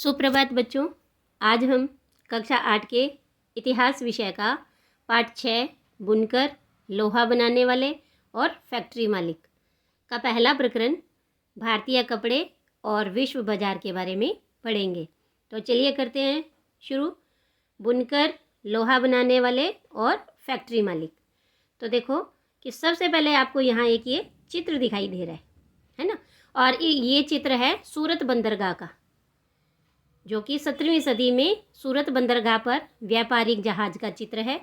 सुप्रभात बच्चों। आज हम कक्षा 8 के इतिहास विषय का पाठ 6 बुनकर, लोहा बनाने वाले और फैक्ट्री मालिक का पहला प्रकरण भारतीय कपड़े और विश्व बाजार के बारे में पढ़ेंगे। तो चलिए करते हैं शुरू। बुनकर, लोहा बनाने वाले और फैक्ट्री मालिक। तो देखो कि सबसे पहले आपको यहाँ एक ये चित्र दिखाई दे रहा है ना। और ये चित्र है सूरत बंदरगाह का, जो कि 17वीं सदी में सूरत बंदरगाह पर व्यापारिक जहाज का चित्र है।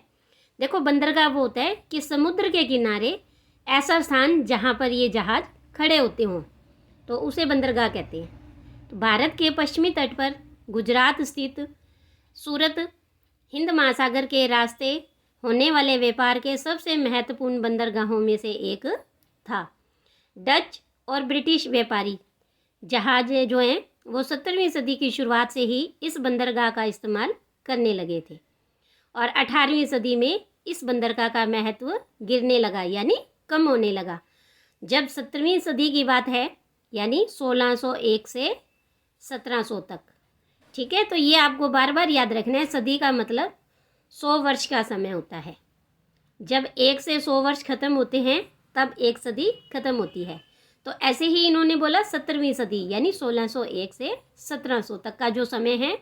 देखो, बंदरगाह वो होता है कि समुद्र के किनारे ऐसा स्थान जहाँ पर ये जहाज खड़े होते हों, तो उसे बंदरगाह कहते हैं। तो भारत के पश्चिमी तट पर गुजरात स्थित सूरत हिंद महासागर के रास्ते होने वाले व्यापार के सबसे महत्वपूर्ण बंदरगाहों में से एक था। डच और ब्रिटिश व्यापारी जहाज जो हैं वो 17वीं सदी की शुरुआत से ही इस बंदरगाह का इस्तेमाल करने लगे थे और 18वीं सदी में इस बंदरगाह का महत्व गिरने लगा, यानी कम होने लगा। जब 17वीं सदी की बात है, यानी 1601 से 1700 तक। ठीक है, तो ये आपको बार बार याद रखना है। सदी का मतलब 100 वर्ष का समय होता है। जब 1 से 100 वर्ष खत्म होते हैं तब एक सदी खत्म होती है। तो ऐसे ही इन्होंने बोला 17वीं सदी यानी 1601 से 1700 तक का जो समय है,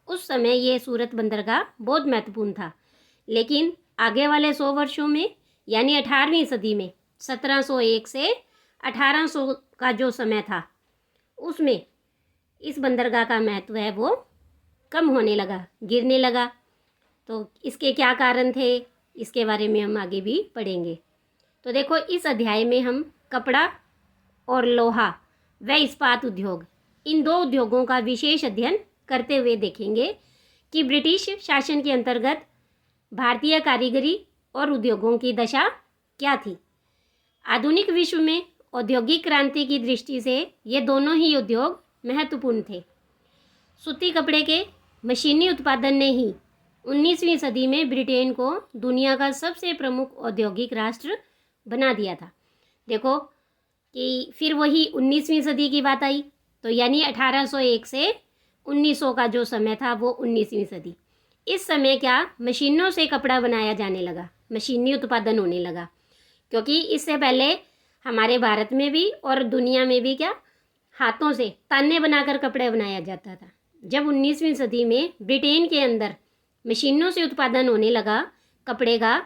उस समय ये सूरत बंदरगाह बहुत महत्वपूर्ण था। लेकिन आगे वाले 100 वर्षों में यानी 18वीं सदी में 1701 से 1800 का जो समय था, उसमें इस बंदरगाह का महत्व है वो कम होने लगा, गिरने लगा। तो इसके क्या कारण थे, इसके बारे में हम आगे भी पढ़ेंगे। तो देखो, इस अध्याय में हम कपड़ा और लोहा व इस्पात उद्योग, इन दो उद्योगों का विशेष अध्ययन करते हुए देखेंगे कि ब्रिटिश शासन के अंतर्गत भारतीय कारीगरी और उद्योगों की दशा क्या थी। आधुनिक विश्व में औद्योगिक क्रांति की दृष्टि से ये दोनों ही उद्योग महत्वपूर्ण थे। सूती कपड़े के मशीनी उत्पादन ने ही 19वीं सदी में ब्रिटेन को दुनिया का सबसे प्रमुख औद्योगिक राष्ट्र बना दिया था। देखो कि फिर वही 19वीं सदी की बात आई, तो यानी 1801 से 1900 का जो समय था वो 19वीं सदी। इस समय क्या मशीनों से कपड़ा बनाया जाने लगा, मशीनी उत्पादन होने लगा। क्योंकि इससे पहले हमारे भारत में भी और दुनिया में भी क्या हाथों से ताने बनाकर कपड़े बनाया जाता था। जब 19वीं सदी में ब्रिटेन के अंदर मशीनों से उत्पादन होने लगा कपड़े का,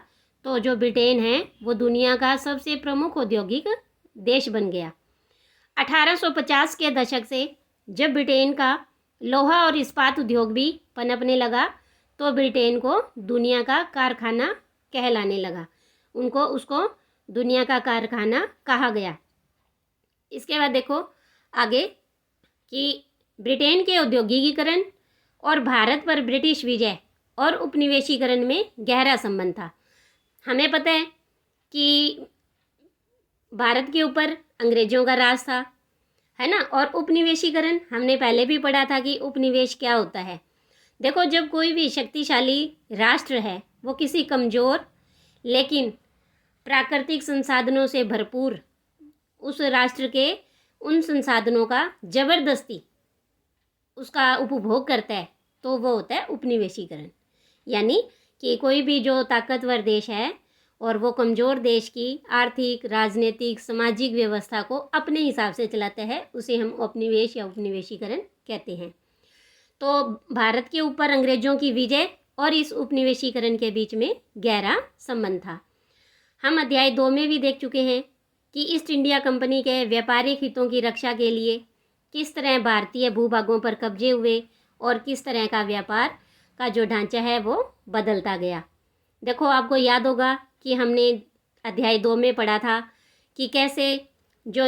तो जो ब्रिटेन है वो दुनिया का सबसे प्रमुख औद्योगिक देश बन गया। 1850 के दशक से जब ब्रिटेन का लोहा और इस्पात उद्योग भी पनपने लगा, तो ब्रिटेन को दुनिया का कारखाना कहलाने लगा। उसको दुनिया का कारखाना कहा गया। इसके बाद देखो आगे कि ब्रिटेन के औद्योगिकीकरण और भारत पर ब्रिटिश विजय और उपनिवेशीकरण में गहरा संबंध था। हमें पता है कि भारत के ऊपर अंग्रेजों का राज था, है ना। और उपनिवेशीकरण हमने पहले भी पढ़ा था कि उपनिवेश क्या होता है। देखो, जब कोई भी शक्तिशाली राष्ट्र है वो किसी कमज़ोर लेकिन प्राकृतिक संसाधनों से भरपूर उस राष्ट्र के उन संसाधनों का ज़बरदस्ती उसका उपभोग करता है, तो वो होता है उपनिवेशीकरण। यानी कि कोई भी जो ताकतवर देश है और वो कमज़ोर देश की आर्थिक, राजनीतिक, सामाजिक व्यवस्था को अपने हिसाब से चलाता है, उसे हम उपनिवेश या उपनिवेशीकरण कहते हैं। तो भारत के ऊपर अंग्रेजों की विजय और इस उपनिवेशीकरण के बीच में गहरा संबंध था। हम अध्याय 2 में भी देख चुके हैं कि ईस्ट इंडिया कंपनी के व्यापारिक हितों की रक्षा के लिए किस तरह भारतीय भूभागों पर कब्जे हुए और किस तरह का व्यापार का जो ढांचा है वो बदलता गया। देखो, आपको याद होगा कि हमने अध्याय 2 में पढ़ा था कि कैसे जो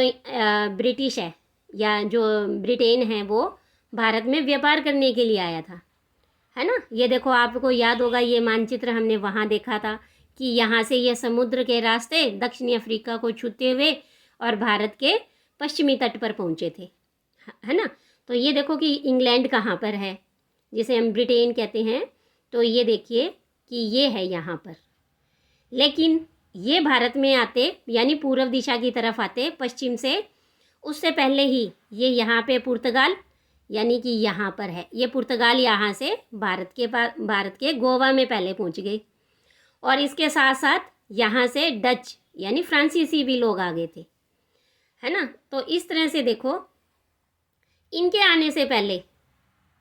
ब्रिटिश है या जो ब्रिटेन है वो भारत में व्यापार करने के लिए आया था, है ना। ये देखो, आपको याद होगा ये मानचित्र हमने वहाँ देखा था कि यहाँ से ये समुद्र के रास्ते दक्षिणी अफ्रीका को छूते हुए और भारत के पश्चिमी तट पर पहुँचे थे, है ना। तो ये देखो कि इंग्लैंड कहाँ पर है, जिसे हम ब्रिटेन कहते हैं। तो ये देखिए कि ये है यहाँ पर। लेकिन ये भारत में आते यानी पूर्व दिशा की तरफ आते पश्चिम से, उससे पहले ही ये यहाँ पे पुर्तगाल, यानी कि यहाँ पर है। ये पुर्तगाल यहाँ से भारत के गोवा में पहले पहुँच गई, और इसके साथ साथ यहाँ से डच यानी फ्रांसीसी भी लोग आ गए थे, है ना। तो इस तरह से देखो, इनके आने से पहले,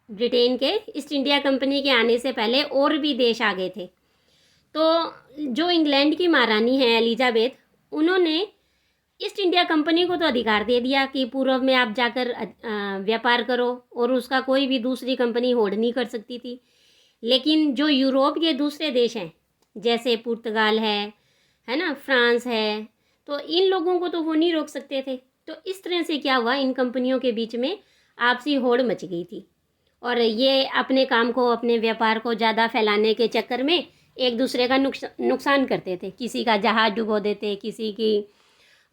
ब्रिटेन के ईस्ट इंडिया कंपनी के आने से पहले और भी देश आ गए थे। तो जो इंग्लैंड की महारानी है एलिजाबेथ, उन्होंने ईस्ट इंडिया कंपनी को तो अधिकार दे दिया कि पूर्व में आप जाकर व्यापार करो, और उसका कोई भी दूसरी कंपनी होल्ड नहीं कर सकती थी। लेकिन जो यूरोप के दूसरे देश हैं, जैसे पुर्तगाल है ना, फ्रांस है, तो इन लोगों को तो वो नहीं रोक सकते थे। तो इस तरह से क्या हुआ, इन कंपनियों के बीच में आपसी होड़ मच गई थी, और ये अपने काम को, अपने व्यापार को ज़्यादा फैलाने के चक्कर में एक दूसरे का नुकसान करते थे। किसी का जहाज डुबो देते, किसी की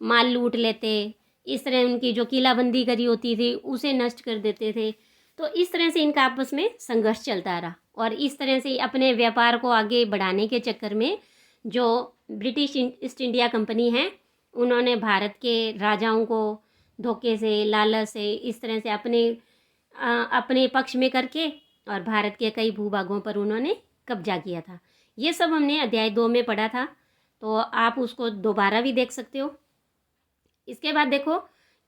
माल लूट लेते, इस तरह उनकी जो किलाबंदी करी होती थी उसे नष्ट कर देते थे। तो इस तरह से इनका आपस में संघर्ष चलता रहा, और इस तरह से अपने व्यापार को आगे बढ़ाने के चक्कर में जो ब्रिटिश ईस्ट इंडिया कंपनी है, उन्होंने भारत के राजाओं को धोखे से, लालच से, इस तरह से अपने पक्ष में करके और भारत के कई भूभागों पर उन्होंने कब्जा किया था। ये सब हमने अध्याय 2 में पढ़ा था, तो आप उसको दोबारा भी देख सकते हो। इसके बाद देखो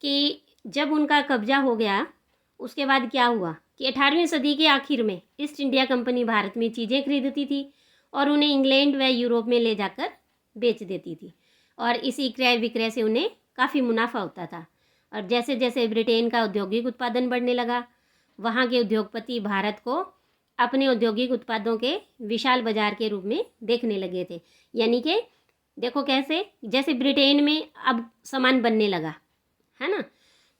कि जब उनका कब्जा हो गया, उसके बाद क्या हुआ कि 18वीं सदी के आखिर में ईस्ट इंडिया कंपनी भारत में चीज़ें खरीदती थी और उन्हें इंग्लैंड व यूरोप में ले जाकर बेच देती थी, और इसी क्रय विक्रय से उन्हें काफ़ी मुनाफा होता था। और जैसे जैसे ब्रिटेन का औद्योगिक उत्पादन बढ़ने लगा, वहाँ के उद्योगपति भारत को अपने औद्योगिक उत्पादों के विशाल बाजार के रूप में देखने लगे थे। यानी कि देखो कैसे, जैसे ब्रिटेन में अब सामान बनने लगा, है ना,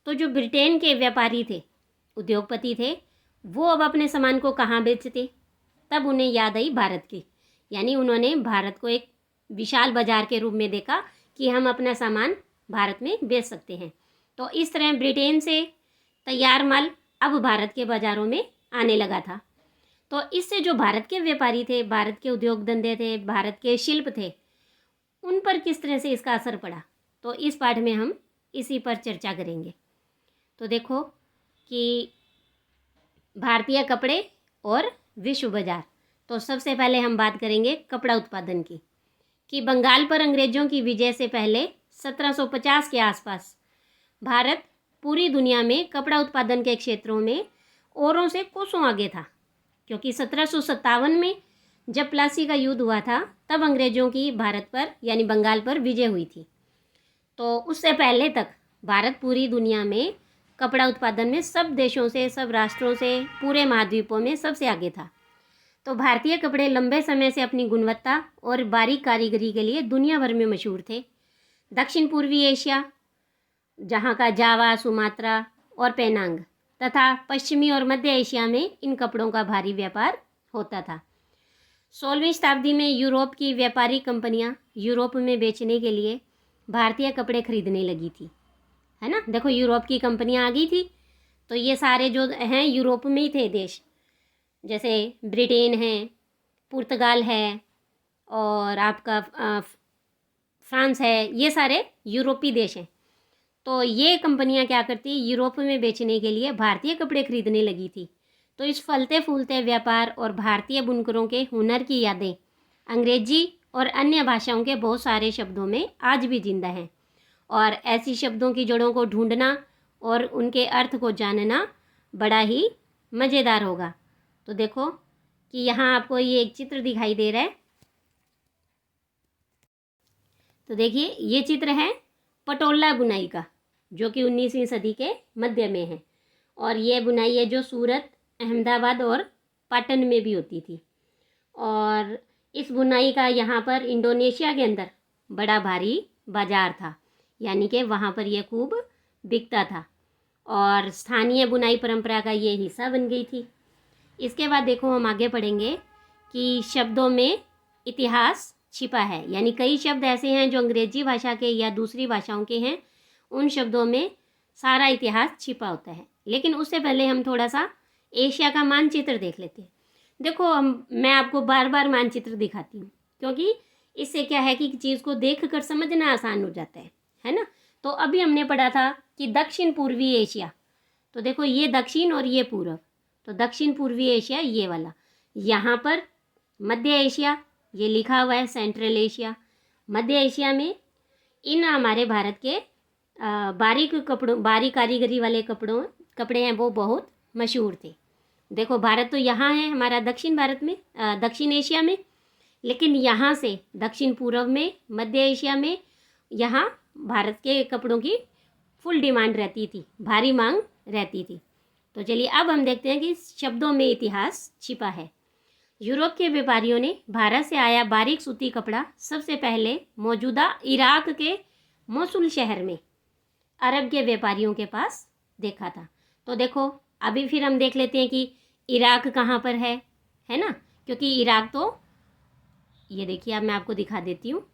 तो जो ब्रिटेन के व्यापारी थे, उद्योगपति थे, वो अब अपने सामान को कहाँ बेचते, तब उन्हें याद आई भारत की। यानी उन्होंने भारत को एक विशाल बाजार के रूप में देखा कि हम अपना सामान भारत में बेच सकते हैं। तो इस तरह ब्रिटेन से तैयार माल अब भारत के बाज़ारों में आने लगा था। तो इससे जो भारत के व्यापारी थे, भारत के उद्योग धंधे थे, भारत के शिल्प थे, उन पर किस तरह से इसका असर पड़ा, तो इस पाठ में हम इसी पर चर्चा करेंगे। तो देखो कि भारतीय कपड़े और विश्व बाजार। तो सबसे पहले हम बात करेंगे कपड़ा उत्पादन की, कि बंगाल पर अंग्रेज़ों की विजय से पहले 1750 के आसपास भारत पूरी दुनिया में कपड़ा उत्पादन के क्षेत्रों में औरों से कोसों आगे था, क्योंकि 1757 में जब प्लासी का युद्ध हुआ था, तब अंग्रेज़ों की भारत पर यानी बंगाल पर विजय हुई थी। तो उससे पहले तक भारत पूरी दुनिया में कपड़ा उत्पादन में सब देशों से, सब राष्ट्रों से, पूरे महाद्वीपों में सबसे आगे था। तो भारतीय कपड़े लंबे समय से अपनी गुणवत्ता और बारीक कारीगरी के लिए दुनिया भर में मशहूर थे। दक्षिण पूर्वी एशिया, जहाँ का जावा, सुमात्रा और पेनांग, तथा पश्चिमी और मध्य एशिया में इन कपड़ों का भारी व्यापार होता था। 16वीं शताब्दी में यूरोप की व्यापारिक कंपनियां यूरोप में बेचने के लिए भारतीय कपड़े खरीदने लगी थी, है ना। देखो यूरोप की कंपनियां आ गई थी, तो ये सारे जो हैं यूरोप में ही थे देश, जैसे ब्रिटेन है, पुर्तगाल है, और आपका फ्रांस है, ये सारे यूरोपीय देश हैं। तो ये कंपनियां क्या करती, यूरोप में बेचने के लिए भारतीय कपड़े खरीदने लगी थी। तो इस फलते फूलते व्यापार और भारतीय बुनकरों के हुनर की यादें अंग्रेजी और अन्य भाषाओं के बहुत सारे शब्दों में आज भी जिंदा हैं, और ऐसी शब्दों की जड़ों को ढूंढना और उनके अर्थ को जानना बड़ा ही मज़ेदार होगा। तो देखो कि यहाँ आपको ये एक चित्र दिखाई दे रहा है। तो देखिए ये चित्र है पटोला बुनाई का, जो कि 19वीं सदी के मध्य में है, और ये बुनाई है जो सूरत, अहमदाबाद और पाटन में भी होती थी। और इस बुनाई का यहाँ पर इंडोनेशिया के अंदर बड़ा भारी बाजार था, यानी कि वहाँ पर यह खूब बिकता था, और स्थानीय बुनाई परंपरा का ये हिस्सा बन गई थी। इसके बाद देखो हम आगे पढ़ेंगे कि शब्दों में इतिहास छिपा है, यानी कई शब्द ऐसे हैं जो अंग्रेजी भाषा के या दूसरी भाषाओं के हैं, उन शब्दों में सारा इतिहास छिपा होता है। लेकिन उससे पहले हम थोड़ा सा एशिया का मानचित्र देख लेते हैं। देखो मैं आपको बार बार मानचित्र दिखाती हूँ, क्योंकि इससे क्या है कि चीज़ को देख कर समझना आसान हो जाता है ना। तो अभी हमने पढ़ा था कि दक्षिण पूर्वी एशिया, तो देखो ये दक्षिण और ये पूर्व, तो दक्षिण पूर्वी एशिया ये वाला। यहाँ पर मध्य एशिया ये लिखा हुआ है, सेंट्रल एशिया। मध्य एशिया में इन हमारे भारत के बारीक कपड़ों, बारीक कारीगरी वाले कपड़े हैं वो बहुत मशहूर थे। देखो भारत तो यहाँ है हमारा दक्षिण भारत में, दक्षिण एशिया में, लेकिन यहाँ से दक्षिण पूर्व में, मध्य एशिया में, यहाँ भारत के कपड़ों की फुल डिमांड रहती थी, भारी मांग रहती थी। तो चलिए अब हम देखते हैं कि शब्दों में इतिहास छिपा है। यूरोप के व्यापारियों ने भारत से आया बारीक सूती कपड़ा सबसे पहले मौजूदा इराक के मोसुल शहर में अरब के व्यापारियों के पास देखा था। तो देखो अभी फिर हम देख लेते हैं कि इराक कहाँ पर है ना, क्योंकि इराक तो ये देखिए, अब मैं आपको दिखा देती हूँ,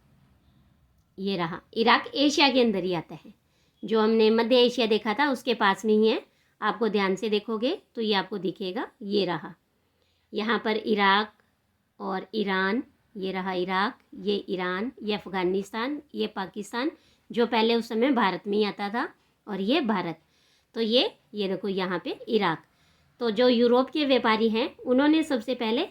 ये रहा इराक, एशिया के अंदर ही आता है। जो हमने मध्य एशिया देखा था उसके पास में ही है। आपको ध्यान से देखोगे तो ये आपको दिखेगा, ये रहा यहाँ पर इराक और ईरान, ये रहा इराक, ये ईरान, ये अफ़गानिस्तान, ये पाकिस्तान जो पहले उस समय भारत में ही आता था, और ये भारत। तो ये देखो यहाँ पे इराक। तो जो यूरोप के व्यापारी हैं उन्होंने सबसे पहले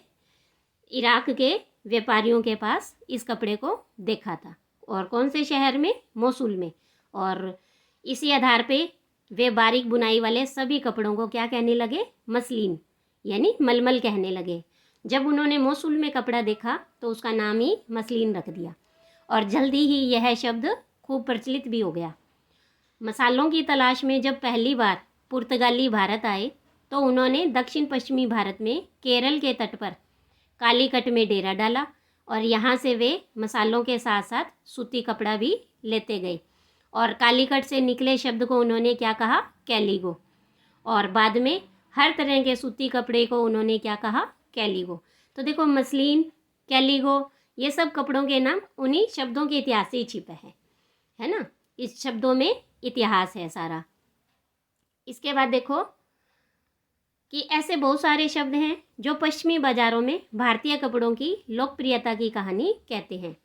इराक के व्यापारियों के पास इस कपड़े को देखा था, और कौन से शहर में, मोसुल में। और इसी आधार पे वे बारीक बुनाई वाले सभी कपड़ों को क्या कहने लगे, मसलिन यानी मलमल कहने लगे। जब उन्होंने मोसुल में कपड़ा देखा तो उसका नाम ही मसलिन रख दिया, और जल्दी ही यह शब्द खूब प्रचलित भी हो गया। मसालों की तलाश में जब पहली बार पुर्तगाली भारत आए तो उन्होंने दक्षिण पश्चिमी भारत में केरल के तट पर कालीकट में डेरा डाला, और यहाँ से वे मसालों के साथ साथ सूती कपड़ा भी लेते गए। और कालीकट से निकले शब्द को उन्होंने क्या कहा, कैलिगो, और बाद में हर तरह के सूती कपड़े को उन्होंने क्या कहा, कैलिगो। तो देखो मसलिन, कैलिगो, ये सब कपड़ों के नाम उन्हीं शब्दों के इतिहास से ही छिपे है ना। इस शब्दों में इतिहास है सारा। इसके बाद देखो कि ऐसे बहुत सारे शब्द हैं जो पश्चिमी बाज़ारों में भारतीय कपड़ों की लोकप्रियता की कहानी कहते हैं।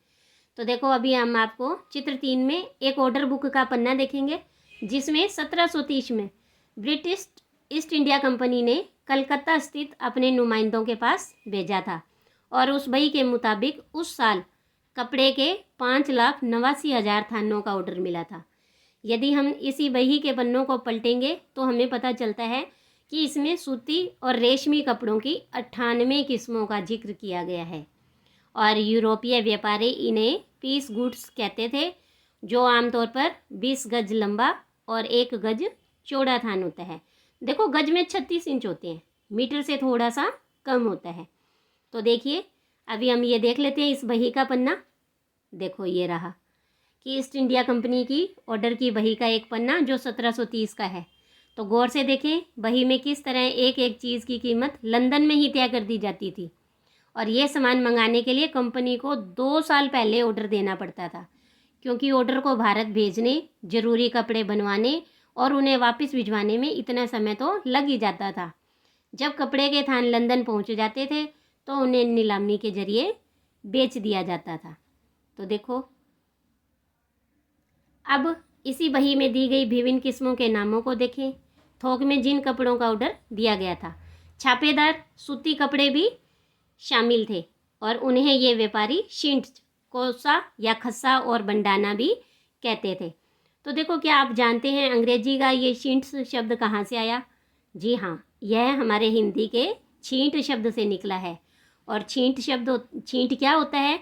तो देखो अभी हम आपको चित्र 3 में एक ऑर्डर बुक का पन्ना देखेंगे, जिसमें 1730 में ब्रिटिश ईस्ट इंडिया कंपनी ने कलकत्ता स्थित अपने नुमाइंदों के पास भेजा था, और उस बही के मुताबिक उस साल कपड़े के 5,89,000 थानों का ऑर्डर मिला था। यदि हम इसी बही के पन्नों को पलटेंगे तो हमें पता चलता है कि इसमें सूती और रेशमी कपड़ों की 98 किस्मों का जिक्र किया गया है, और यूरोपीय व्यापारी इन्हें पीस गुड्स कहते थे, जो आमतौर पर 20 गज लंबा और 1 गज चौड़ा थान होता है। देखो गज में 36 इंच होते हैं, मीटर से थोड़ा सा कम होता है। तो देखिए अभी हम ये देख लेते हैं इस बही का पन्ना। देखो ये रहा कि ईस्ट इंडिया कंपनी की ऑर्डर की बही का एक पन्ना जो 1730 का है। तो गौर से देखें बही में किस तरह एक एक चीज़ की कीमत लंदन में ही तय कर दी जाती थी, और ये सामान मंगाने के लिए कंपनी को 2 साल पहले ऑर्डर देना पड़ता था, क्योंकि ऑर्डर को भारत भेजने, ज़रूरी कपड़े बनवाने और उन्हें वापस भिजवाने में इतना समय तो लग ही जाता था। जब कपड़े के थान लंदन पहुंच जाते थे तो उन्हें नीलामी के जरिए बेच दिया जाता था। तो देखो अब इसी बही में दी गई विभिन्न किस्मों के नामों को देखें। थोक में जिन कपड़ों का ऑर्डर दिया गया था, छापेदार सूती कपड़े भी शामिल थे, और उन्हें ये व्यापारी शिंट, कोसा या खस्सा और बंडाना भी कहते थे। तो देखो क्या आप जानते हैं अंग्रेजी का ये शिंट्स शब्द कहाँ से आया? जी हाँ, यह हमारे हिंदी के छींट शब्द से निकला है। और छींट क्या होता है?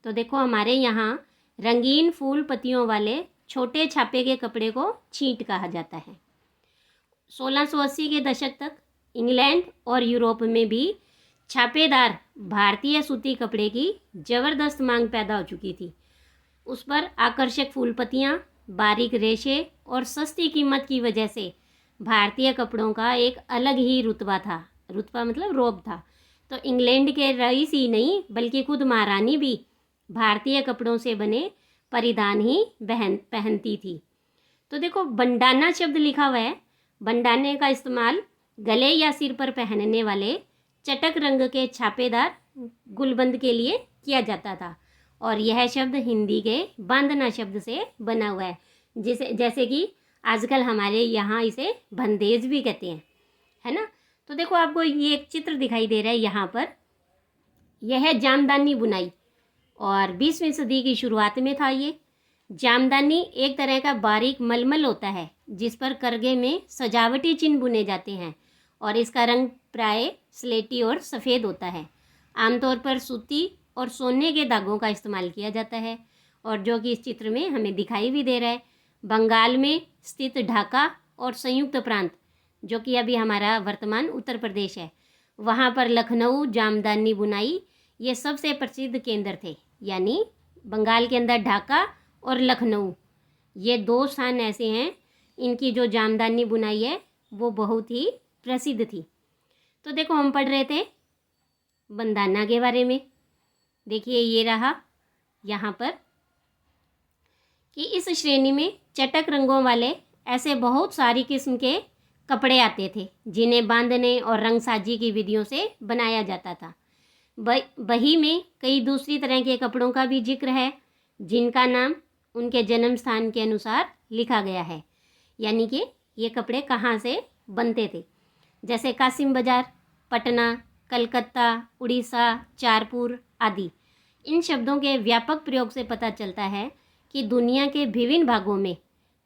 तो देखो हमारे यहाँ रंगीन फूल पत्तियों वाले छोटे छापे के कपड़े को छींट कहा जाता है। 1680 के दशक तक इंग्लैंड और यूरोप में भी छापेदार भारतीय सूती कपड़े की ज़बरदस्त मांग पैदा हो चुकी थी। उस पर आकर्षक फूल पत्तियाँ, बारीक रेशे और सस्ती कीमत की वजह से भारतीय कपड़ों का एक अलग ही रुतबा था। रुतबा मतलब रौब था। तो इंग्लैंड के रईस ही नहीं बल्कि खुद महारानी भी भारतीय कपड़ों से बने परिधान ही पहनती थी। तो देखो बंडाना शब्द लिखा हुआ है। बंडाने का इस्तेमाल गले या सिर पर पहनने वाले चटक रंग के छापेदार गुलबंद के लिए किया जाता था, और यह शब्द हिंदी के बांधना शब्द से बना हुआ है, जैसे कि आजकल हमारे यहाँ इसे बंदेज भी कहते हैं, है ना। तो देखो आपको ये एक चित्र दिखाई दे रहा है यहाँ पर, यह है जामदानी बुनाई और 20वीं सदी की शुरुआत में था ये। जामदानी एक तरह का बारीक मलमल होता है जिस पर करगे में सजावटी चिन्ह बुने जाते हैं और इसका रंग प्राय स्लेटी और सफ़ेद होता है। आमतौर पर सूती और सोने के धागों का इस्तेमाल किया जाता है और जो कि इस चित्र में हमें दिखाई भी दे रहा है। बंगाल में स्थित ढाका और संयुक्त प्रांत, जो कि अभी हमारा वर्तमान उत्तर प्रदेश है, वहाँ पर लखनऊ जामदानी बुनाई ये सबसे प्रसिद्ध केंद्र थे। यानी बंगाल के अंदर ढाका और लखनऊ, ये 2 स्थान ऐसे हैं इनकी जो जामदानी बुनाई है वो बहुत ही प्रसिद्ध थी। तो देखो हम पढ़ रहे थे बंदाना के बारे में। देखिए ये रहा यहाँ पर कि इस श्रेणी में चटक रंगों वाले ऐसे बहुत सारी किस्म के कपड़े आते थे जिन्हें बांधने और रंगसाजी की विधियों से बनाया जाता था। बही में कई दूसरी तरह के कपड़ों का भी जिक्र है जिनका नाम उनके जन्म स्थान के अनुसार लिखा गया है, यानी कि ये कपड़े कहाँ से बनते थे, जैसे कासिम बाजार, पटना, कलकत्ता, उड़ीसा, चारपुर आदि। इन शब्दों के व्यापक प्रयोग से पता चलता है कि दुनिया के विभिन्न भागों में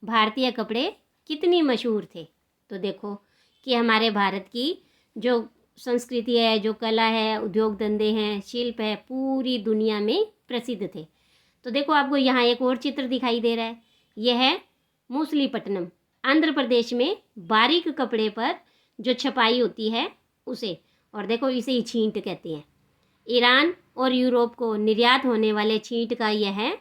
भारतीय कपड़े कितनी मशहूर थे। तो देखो कि हमारे भारत की जो संस्कृति है, जो कला है, उद्योग धंधे हैं, शिल्प है, पूरी दुनिया में प्रसिद्ध थे। तो देखो आपको यहाँ एक और चित्र दिखाई दे रहा है, यह है मूसलीपट्टनम, आंध्र प्रदेश में बारीक कपड़े पर जो छपाई होती है उसे, और देखो इसे ही छींट कहते हैं। ईरान और यूरोप को निर्यात होने वाले छींट का यह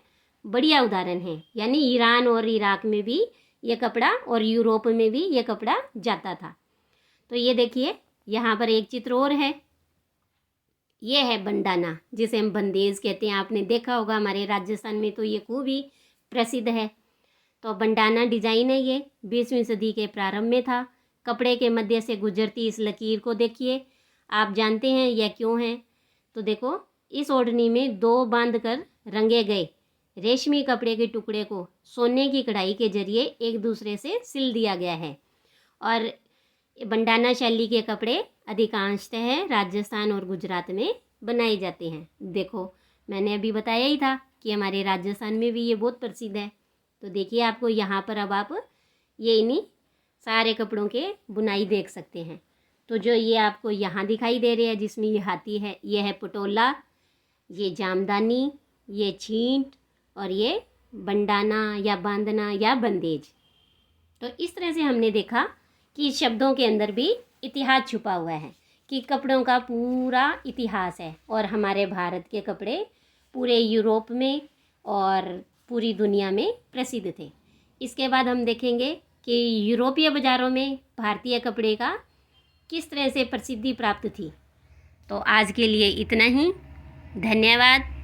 बढ़िया उदाहरण है। यानी ईरान और इराक में भी ये कपड़ा और यूरोप में भी ये कपड़ा जाता था। तो ये देखिए यहाँ पर एक चित्र और है, ये है बंडाना जिसे हम बंदेज कहते हैं। आपने देखा होगा हमारे राजस्थान में तो ये खूब ही प्रसिद्ध है। तो बंडाना डिजाइन है ये 20वीं सदी के प्रारंभ में था। कपड़े के मध्य से गुजरती इस लकीर को देखिए, आप जानते हैं यह क्यों है। तो देखो इस ओढ़नी में 2 बांध कर रंगे गए रेशमी कपड़े के टुकड़े को सोने की कढ़ाई के जरिए एक दूसरे से सिल दिया गया है। और बंडाना शैली के कपड़े अधिकांशतः राजस्थान और गुजरात में बनाए जाते हैं। देखो मैंने अभी बताया ही था कि हमारे राजस्थान में भी ये बहुत प्रसिद्ध है। तो देखिए आपको यहाँ पर अब आप ये इन्हीं सारे कपड़ों के बुनाई देख सकते हैं। तो जो ये आपको यहाँ दिखाई दे रहे हैं जिसमें ये हाथी है, ये है पटोला, ये जामदानी, ये छींट और ये बंडाना या बांधना या बंदेज। तो इस तरह से हमने देखा कि शब्दों के अंदर भी इतिहास छुपा हुआ है, कि कपड़ों का पूरा इतिहास है और हमारे भारत के कपड़े पूरे यूरोप में और पूरी दुनिया में प्रसिद्ध थे। इसके बाद हम देखेंगे कि यूरोपीय बाज़ारों में भारतीय कपड़े का किस तरह से प्रसिद्धि प्राप्त थी। तो आज के लिए इतना ही, धन्यवाद।